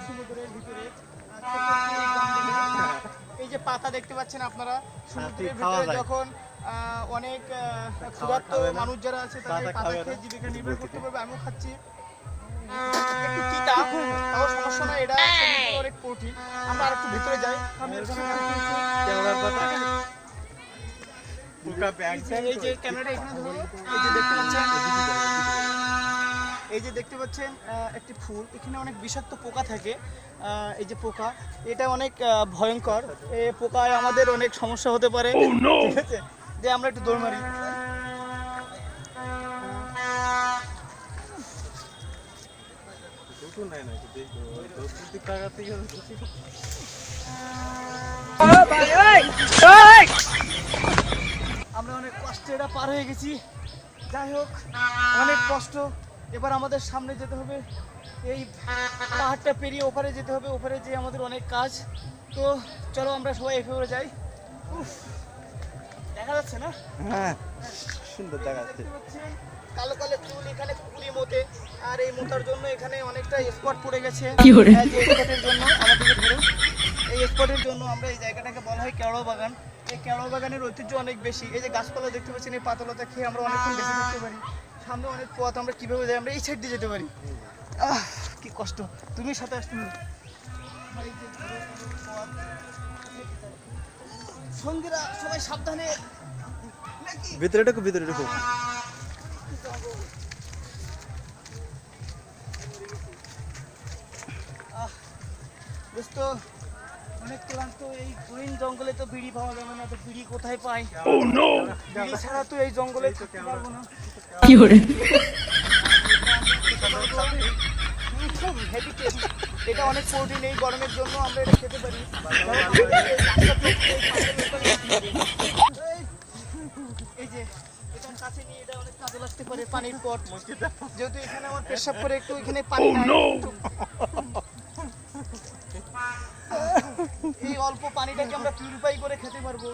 সমুদ্রের ভিতরে এই যে পাতা দেখতে পাচ্ছেন আপনারা, সমুদ্রের ভিতরে যখন অনেক ক্ষুধার্ত মানুষ যারা আছে তারা এই পাতা খেয়ে জীবিকা নির্বাহ করতে পারবে। আমিও খাচ্ছি, একটু তিতা, তাও সমস্যা নয়, এটা অনেক প্রোটিন। আমরা আর একটু ভিতরে যাই। এই যে ক্যামেরাটা এখানে ধরো, এই যে দেখতে পাচ্ছেন একটি ফুল, এখানে অনেক বিষাক্ত পোকা থাকে। এই যে পোকা, এটা অনেক ভয়ঙ্কর। এই পোকায় আমাদের অনেক সমস্যা হতে পারে। ঠিক আছে, যে আমরা একটু দৌড় মারি। আমরা অনেক কষ্টে এটা পার হয়ে গেছি। যাই হোক, অনেক কষ্ট। এবার আমাদের সামনে যেতে হবে, এই পাহাড়টা পেরিয়ে ওপারে যেতে হবে। ওপারে যে আমাদের অনেক কাজ। তো চলো আমরা সবাই এভাবে যাই। দেখা যাচ্ছে না? হ্যাঁ, সুন্দর দেখা যাচ্ছে। কালো কালো চুল, এখানে পুরি মতে, আর এই মোতার জন্য এখানে অনেকটা স্পট পড়ে গেছে। যে স্পটের জন্য আমাদেরকে ধরে, এই স্পটের জন্য আমরা এই জায়গাটাকে বলা হয় কেওড়া বাগান। এই কেওড়া বাগানের ঐতিহ্য অনেক বেশি। এই যে গাছপালা দেখতে পাচ্ছেন, এই পাতালতা খেয়ে আমরা অনেকক্ষণ বেঁচে থাকতে পারি। সামনে অনেক পথ, আমরা কিভাবে যাই? আমরা এই সাইড দিয়ে যেতে পারি। কি কষ্ট, তুমি সাথে আসতে হবে। সঙ্গীরা সবাই সাবধানে। ভিতরে ঢুকো, ভিতরে ঢুকো। দোস্ত, অনেক ক্লান্ত। এই গ্রিন জঙ্গলে তো বিড়ি পাওয়া যাবে না, তো বিড়ি কোথায় পাই? বিড়ি ছাড়া তো এই জঙ্গলে থাকতে পারবো না। কি করে? খুব হেভি টেস্ট, এটা অনেক প্রোটিন। এই গরমের জন্য আমরা এটা খেতে পারি। এই যে এটা কাছে নিয়ে, এটা অনেক কাজে লাগতে পারে। পানির পট, যেহেতু এখানে আমার পেশাব করে একটু, এখানে পানি নাই। এই অল্প পানিটাকে আমরা পিউরিফাই করে খেতে পারবো।